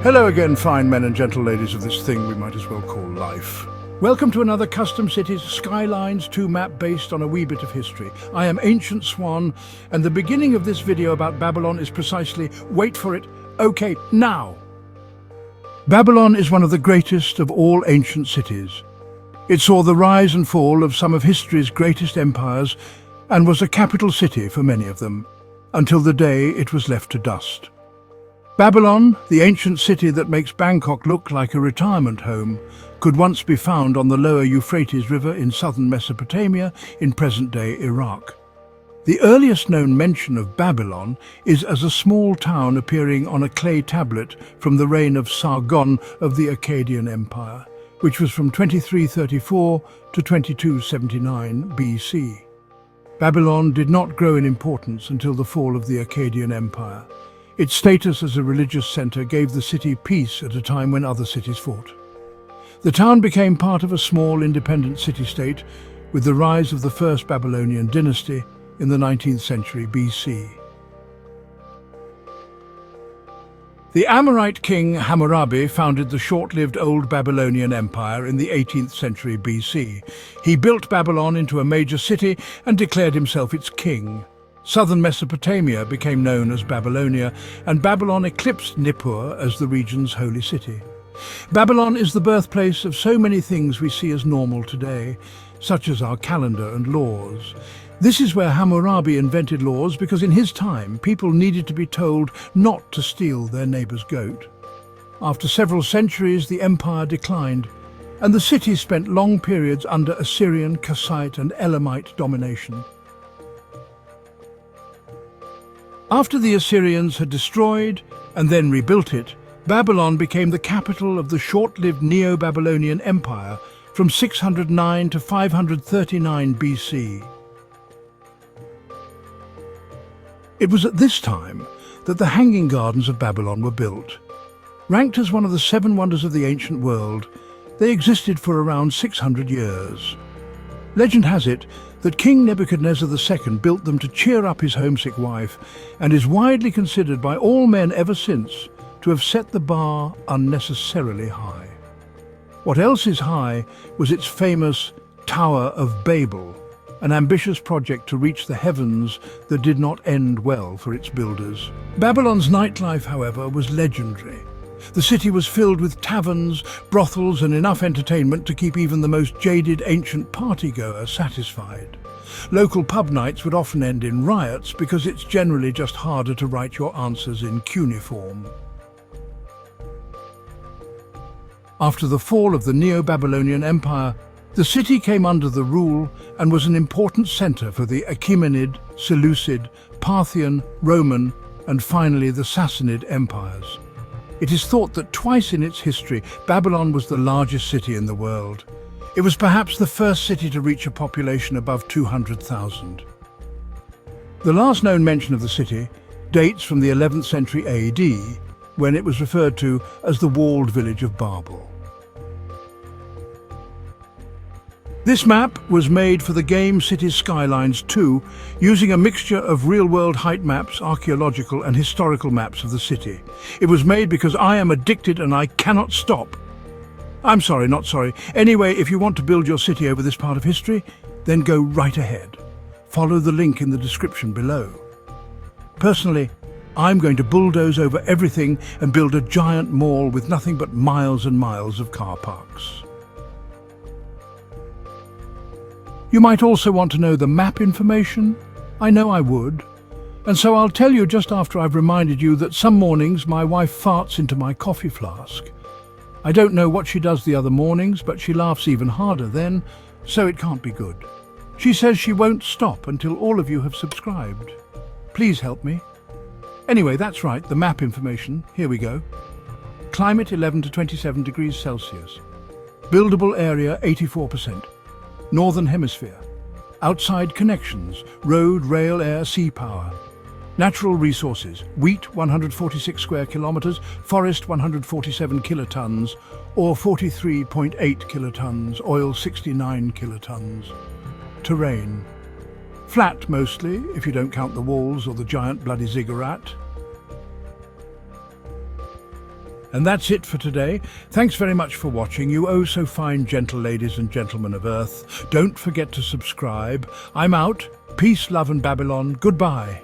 Hello again, fine men and gentle ladies of this thing we might as well call life. Welcome to another Custom Cities Skylines 2 map based on a wee bit of history. I am Ancient Swan, and the beginning of this video about Babylon is precisely, wait for it, okay, now! Babylon is one of the greatest of all ancient cities. It saw the rise and fall of some of history's greatest empires and was a capital city for many of them, until the day it was left to dust. Babylon, the ancient city that makes Bangkok look like a retirement home, could once be found on the lower Euphrates River in southern Mesopotamia in present-day Iraq. The earliest known mention of Babylon is as a small town appearing on a clay tablet from the reign of Sargon of the Akkadian Empire, which was from 2334 to 2279 BC. Babylon did not grow in importance until the fall of the Akkadian Empire. Its status as a religious centre gave the city peace at a time when other cities fought. The town became part of a small independent city-state with the rise of the First Babylonian dynasty in the 19th century BC. The Amorite king Hammurabi founded the short-lived Old Babylonian Empire in the 18th century BC. He built Babylon into a major city and declared himself its king. Southern Mesopotamia became known as Babylonia, and Babylon eclipsed Nippur as the region's holy city. Babylon is the birthplace of so many things we see as normal today, such as our calendar and laws. This is where Hammurabi invented laws because in his time people needed to be told not to steal their neighbour's goat. After several centuries the empire declined, and the city spent long periods under Assyrian, Kassite and Elamite domination. After the Assyrians had destroyed and then rebuilt it, Babylon became the capital of the short-lived Neo-Babylonian Empire from 609 to 539 BC. It was at this time that the Hanging Gardens of Babylon were built. Ranked as one of the 7 wonders of the ancient world, they existed for around 600 years. Legend has it that King Nebuchadnezzar II built them to cheer up his homesick wife, and is widely considered by all men ever since to have set the bar unnecessarily high. What else is high was its famous Tower of Babel, an ambitious project to reach the heavens that did not end well for its builders. Babylon's nightlife, however, was legendary. The city was filled with taverns, brothels and enough entertainment to keep even the most jaded ancient partygoer satisfied. Local pub nights would often end in riots because it's generally just harder to write your answers in cuneiform. After the fall of the Neo-Babylonian Empire, the city came under the rule and was an important centre for the Achaemenid, Seleucid, Parthian, Roman and finally the Sassanid empires. It is thought that twice in its history, Babylon was the largest city in the world. It was perhaps the first city to reach a population above 200,000. The last known mention of the city dates from the 11th century AD, when it was referred to as the walled village of Babel. This map was made for the game Cities Skylines 2 using a mixture of real-world height maps, archaeological and historical maps of the city. It was made because I am addicted and I cannot stop. I'm sorry, not sorry. Anyway, if you want to build your city over this part of history, then go right ahead. Follow the link in the description below. Personally, I'm going to bulldoze over everything and build a giant mall with nothing but miles and miles of car parks. You might also want to know the map information. I know I would. And so I'll tell you just after I've reminded you that some mornings my wife farts into my coffee flask. I don't know what she does the other mornings, but she laughs even harder then, so it can't be good. She says she won't stop until all of you have subscribed. Please help me. Anyway, that's right, the map information. Here we go. Climate 11 to 27 degrees Celsius. Buildable area 84%. Northern Hemisphere. Outside connections, road, rail, air, sea power. Natural resources, wheat 146 square kilometers, forest 147 kilotons, or 43.8 kilotons, oil 69 kilotons. Terrain. Flat mostly, if you don't count the walls or the giant bloody ziggurat. And that's it for today. Thanks very much for watching, you oh so fine gentle ladies and gentlemen of Earth. Don't forget to subscribe. I'm out. Peace, love and Babylon. Goodbye.